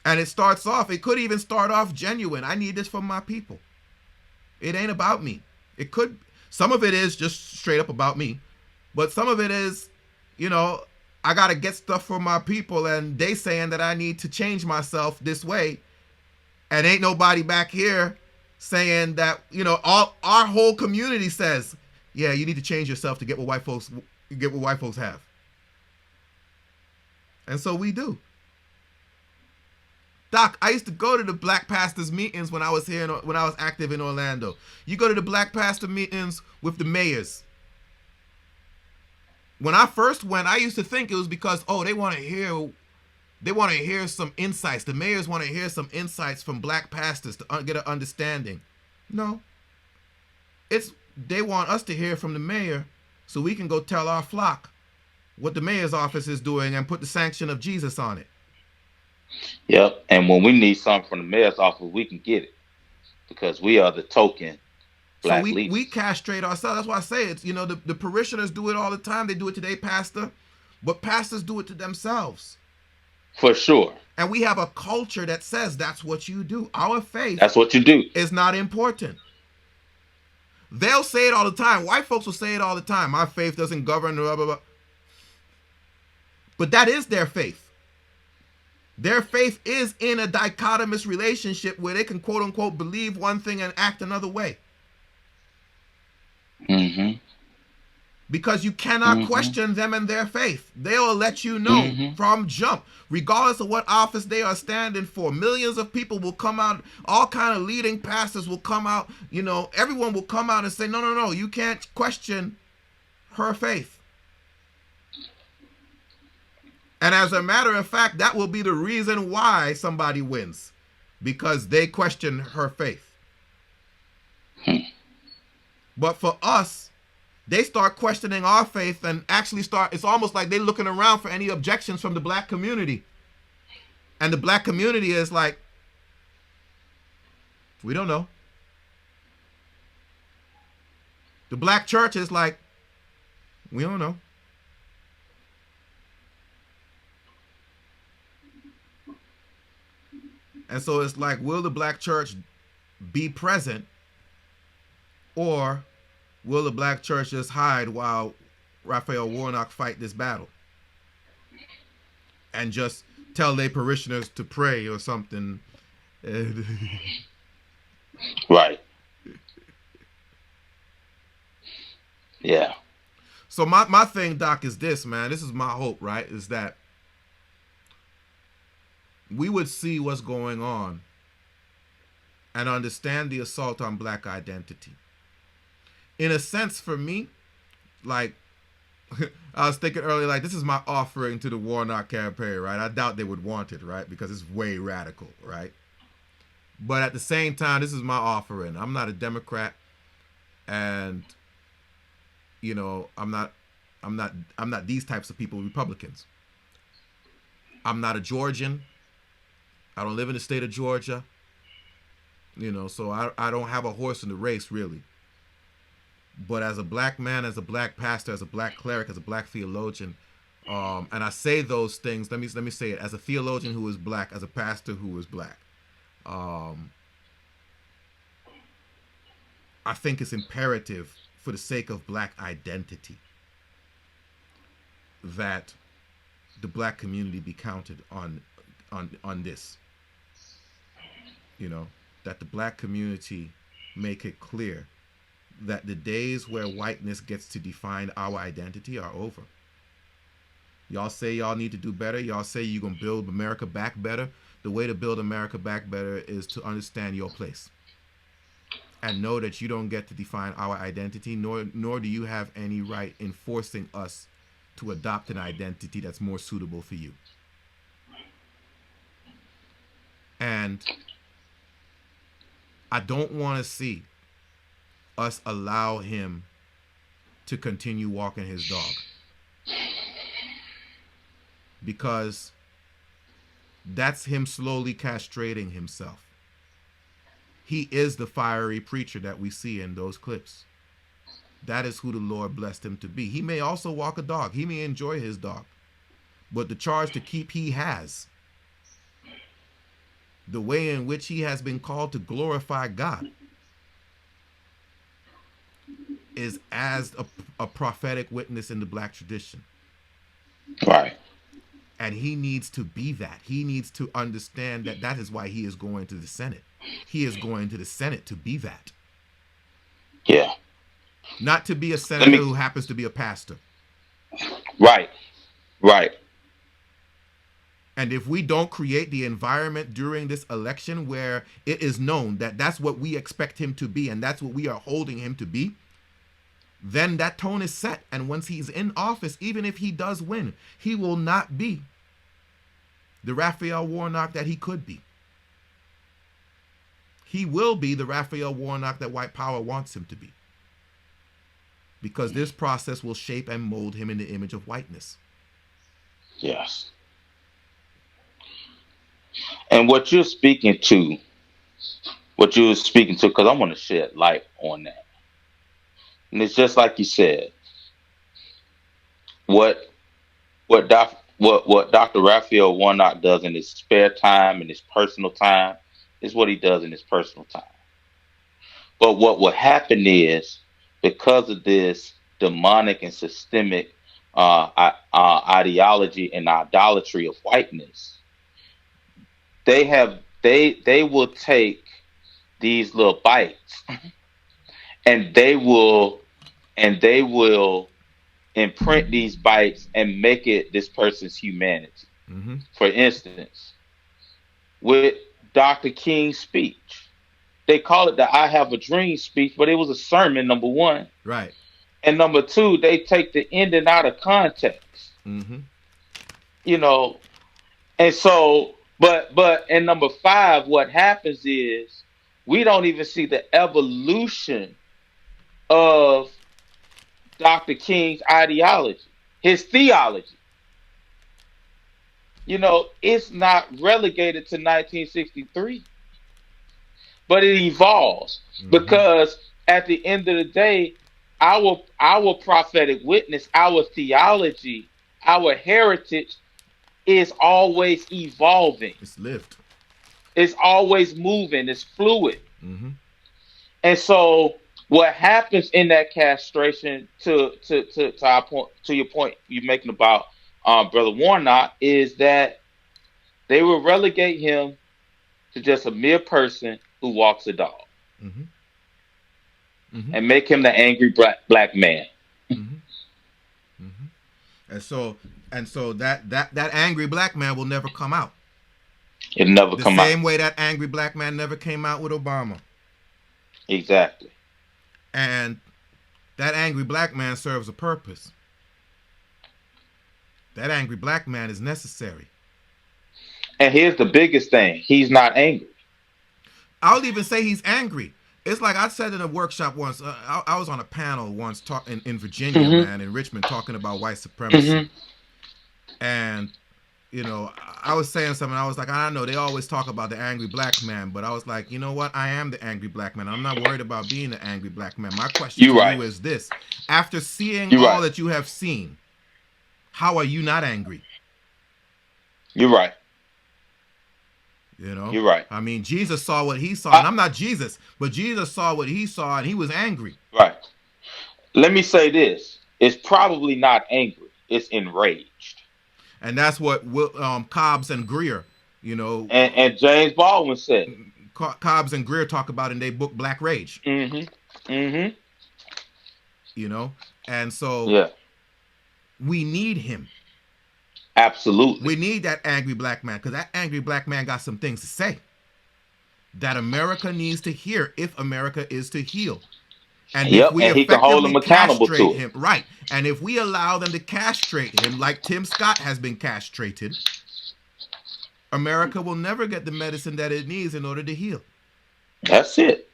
And it could even start off genuine. I need this for my people. It ain't about me. Some of it is just straight up about me. But some of it is, I got to get stuff for my people, and they saying that I need to change myself this way. And ain't nobody back here saying that, all our whole community says, yeah, you need to change yourself to get what white folks have. And so we do. Doc, I used to go to the black pastors meetings when I was active in Orlando. You go to the black pastor meetings with the mayors. When I first went, I used to think it was because, they want to hear some insights. The mayors want to hear some insights from black pastors to get an understanding. No. They want us to hear from the mayor so we can go tell our flock what the mayor's office is doing and put the sanction of Jesus on it. yep. And when we need something from the mayor's office, we can get it because we are the token So black we leaders. castrate ourselves. That's why I say it's, the parishioners do it all the time. They do it to their pastor, but pastors do it to themselves. For sure. And we have a culture that says that's what you do. Our faith That's what you do. is not important. They'll say it all the time. White folks will say it all the time. My faith doesn't govern, blah, blah, blah. But that is their faith. Their faith is in a dichotomous relationship where they can quote unquote believe one thing and act another way. Mm-hmm. Because you cannot Mm-hmm. question them and their faith. They'll let you know Mm-hmm. from jump, regardless of what office they are standing for. Millions of people will come out, all kind of leading pastors will come out, everyone will come out and say, no, no, no, you can't question her faith. And as a matter of fact, that will be the reason why somebody wins, because they question her faith. But for us, they start questioning our faith and actually it's almost like they're looking around for any objections from the black community. And the black community is like, we don't know. The black church is like, we don't know. And so it's like, will the black church be present, or will the black church just hide while Raphael Warnock fight this battle and just tell their parishioners to pray or something? Right. Yeah. So my thing, Doc, is this, man. This is my hope, right? Is that we would see what's going on and understand the assault on black identity. In a sense, for me, like, I was thinking earlier, like, this is my offering to the Warnock campaign, right? I doubt they would want it, right? Because it's way radical, right? But at the same time, this is my offering. I'm not a Democrat, and I'm not these types of people, Republicans. I'm not a Georgian. I don't live in the state of Georgia. So I don't have a horse in the race, really. But as a black man, as a black pastor, as a black cleric, as a black theologian, and I say those things. Let me say it as a theologian who is black, as a pastor who is black. I think it's imperative, for the sake of black identity, that the black community be counted on this. That the black community make it clear that the days where whiteness gets to define our identity are over. Y'all say y'all need to do better. Y'all say you're going to build America back better. The way to build America back better is to understand your place and know that you don't get to define our identity, nor do you have any right in forcing us to adopt an identity that's more suitable for you. And I don't want to see us allow him to continue walking his dog, because that's him slowly castrating himself. He is the fiery preacher that we see in those clips. That is who the Lord blessed him to be. He may also walk a dog. He may enjoy his dog. But the charge to keep he has, the way in which he has been called to glorify God, is as a prophetic witness in the black tradition. Right. And he needs to be that. He needs to understand that that is why he is going to the Senate. He is going to the Senate to be that. Yeah. Not to be a senator who happens to be a pastor. Right. Right. And if we don't create the environment during this election where it is known that that's what we expect him to be and that's what we are holding him to be, then that tone is set. And once he's in office, even if he does win, he will not be the Raphael Warnock that he could be. He will be the Raphael Warnock that white power wants him to be, because this process will shape and mold him in the image of whiteness. Yes. And what you're speaking to, because I want to shed light on that. And it's just like you said, what Dr. Raphael Warnock does in his spare time, in his personal time, is what he does in his personal time. But what will happen is, because of this demonic and systemic ideology and idolatry of whiteness, they will take these little bites and they will imprint these bites and make it this person's humanity. Mm-hmm. For instance, with Dr. King's speech, they call it the I Have a Dream speech, but it was a sermon, number one. Right. And number two, they take the ending out of context. Mm-hmm. You know, and so and number five, what happens is we don't even see the evolution of Dr. King's ideology, his theology. It's not relegated to 1963, but it evolves Mm-hmm. because at the end of the day, our prophetic witness, our theology, our heritage is always evolving. It's lived. It's always moving. It's fluid. Mm-hmm. And so what happens in that castration, to our point, to your point you're making about Brother Warnock, is that they will relegate him to just a mere person who walks a dog Mm-hmm. Mm-hmm. and make him the angry black man. Mm-hmm. Mm-hmm. And so that angry black man will never come out. It'll never The come out. same way that angry black man never came out with Obama. Exactly. And that angry black man serves a purpose. That angry black man is necessary. And here's the biggest thing: he's not angry. I'll even say he's angry. It's like I said in a workshop once. I was on a panel once in Virginia, Hmm. man, in Richmond, talking about white supremacy. Hmm. And I was saying something. I was like, I know they always talk about the angry black man, but I was like, you know what? I am the angry black man. I'm not worried about being the angry black man. My question You're to right. you is this: after seeing You're all right. that you have seen, how are you not angry? You're right. You know, You're right. I mean, Jesus saw what he saw, and I, I'm not Jesus, but Jesus saw what he saw, and he was angry. right. Let me say this: it's probably not angry. It's enraged. And that's what Cobbs and Greer, you know, And James Baldwin said it. Cobbs and Greer talk about in their book Black Rage. Hmm. Hmm. You know, and so Yeah. we need him. Absolutely. We need that angry black man because that angry black man got some things to say that America needs to hear if America is to heal. And if Yep. we And he can hold effectively them accountable castrate to it. him, right, and if we allow them to castrate him like Tim Scott has been castrated, America will never get the medicine that it needs in order to heal. That's it.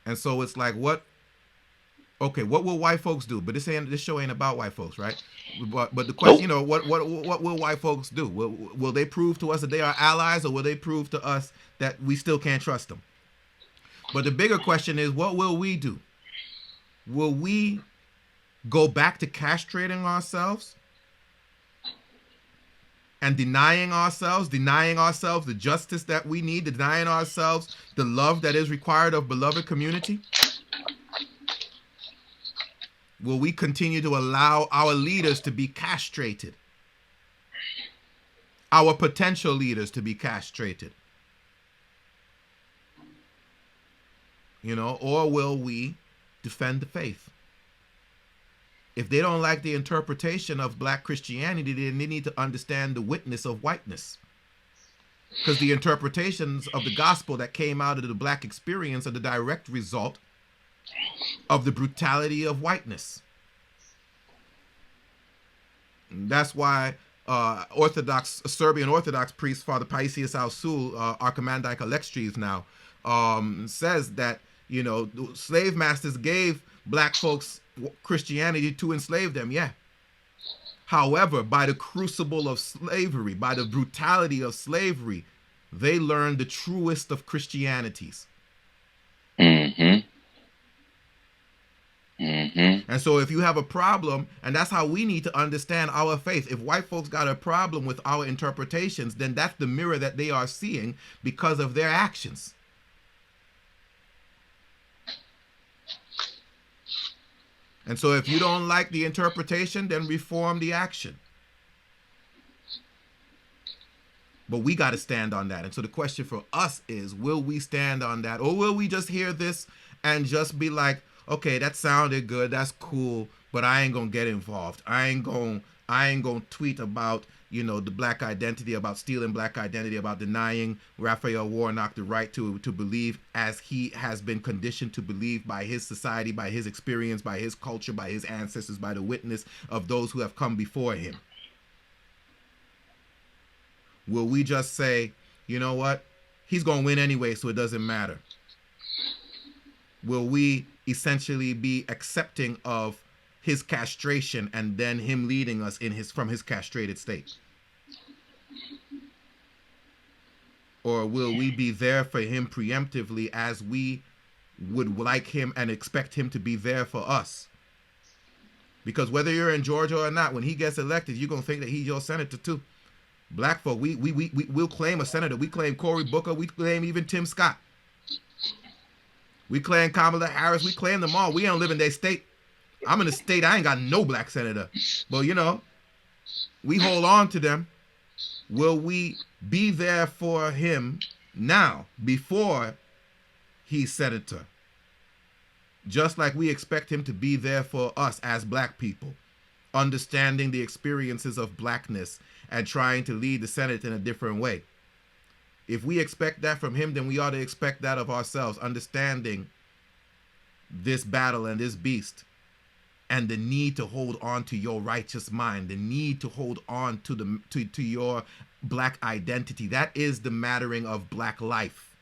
And so it's like, what? Okay, what will white folks do? But this show ain't about white folks, right? But the question, Nope. what will white folks do? Will they prove to us that they are allies, or will they prove to us that we still can't trust them? But the bigger question is, what will we do? Will we go back to castrating ourselves and denying ourselves the justice that we need, denying ourselves the love that is required of beloved community? Will we continue to allow our leaders to be castrated? Our potential leaders to be castrated? Or will we defend the faith? If they don't like the interpretation of black Christianity, then they need to understand the witness of whiteness. Because the interpretations of the gospel that came out of the black experience are the direct result of the brutality of whiteness. And that's why Serbian Orthodox priest Father Paisius Ausul, Archimandrite Alexstries now, says that slave masters gave black folks Christianity to enslave them. Yeah. However, by the crucible of slavery, by the brutality of slavery, they learned the truest of Christianities. Hmm. Hmm. Mm-hmm. And so if you have a problem, and that's how we need to understand our faith. If white folks got a problem with our interpretations, then that's the mirror that they are seeing because of their actions. And so if you don't like the interpretation, then reform the action. But we got to stand on that. And so the question for us is, will we stand on that? Or will we just hear this and just be like, okay, that sounded good, that's cool, but I ain't gonna get involved. I ain't gonna tweet about, the black identity, about stealing black identity, about denying Raphael Warnock the right to believe as he has been conditioned to believe by his society, by his experience, by his culture, by his ancestors, by the witness of those who have come before him. Will we just say, you know what? He's going to win anyway, so it doesn't matter? Will we essentially be accepting of his castration and then him leading us from his castrated state? Or will we be there for him preemptively as we would like him and expect him to be there for us? Because whether you're in Georgia or not, when he gets elected, you're going to think that he's your senator too. Black folk, we'll claim a senator. We claim Cory Booker. We claim even Tim Scott. We claim Kamala Harris. We claim them all. We don't live in their state. I'm in a state, I ain't got no black senator. But, we hold on to them. Will we be there for him now, before he's senator? Just like we expect him to be there for us as black people, understanding the experiences of blackness and trying to lead the Senate in a different way. If we expect that from him, then we ought to expect that of ourselves, understanding this battle and this beast and the need to hold on to your righteous mind, the need to hold on to your black identity. That is the mattering of black life.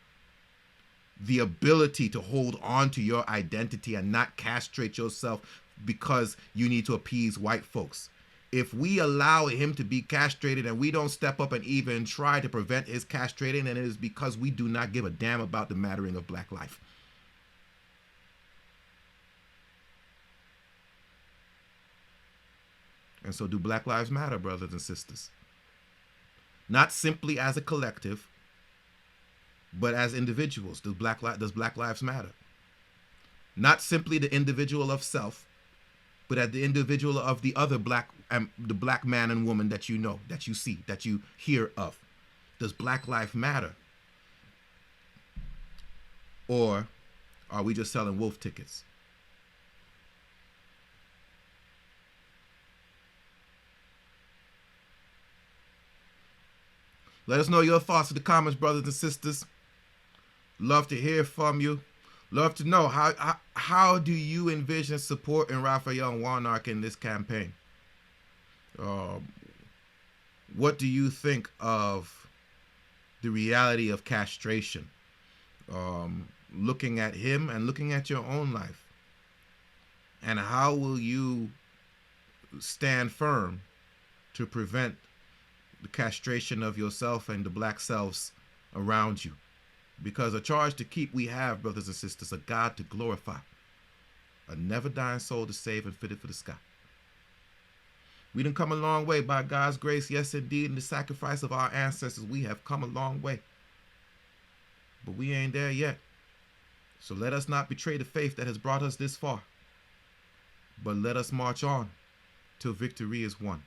The ability to hold on to your identity and not castrate yourself because you need to appease white folks. If we allow him to be castrated and we don't step up and even try to prevent his castrating, then it is because we do not give a damn about the mattering of black life. And so do Black Lives Matter, brothers and sisters? Not simply as a collective, but as individuals. Does Black Lives Matter? Not simply the individual of self, but at the individual of the other the black man and woman that you know, that you see, that you hear of. Does Black Life matter? Or are we just selling wolf tickets? Let us know your thoughts in the comments, brothers and sisters. Love to hear from you. Love to know how do you envision supporting Raphael Warnock in this campaign? What do you think of the reality of castration? Looking at him and looking at your own life. And how will you stand firm to prevent the castration of yourself and the black selves around you? Because a charge to keep we have, brothers and sisters, a God to glorify, a never dying soul to save and fitted for the sky. We done come a long way by God's grace, yes indeed, in the sacrifice of our ancestors. We have come a long way. But we ain't there yet. So let us not betray the faith that has brought us this far. But let us march on till victory is won.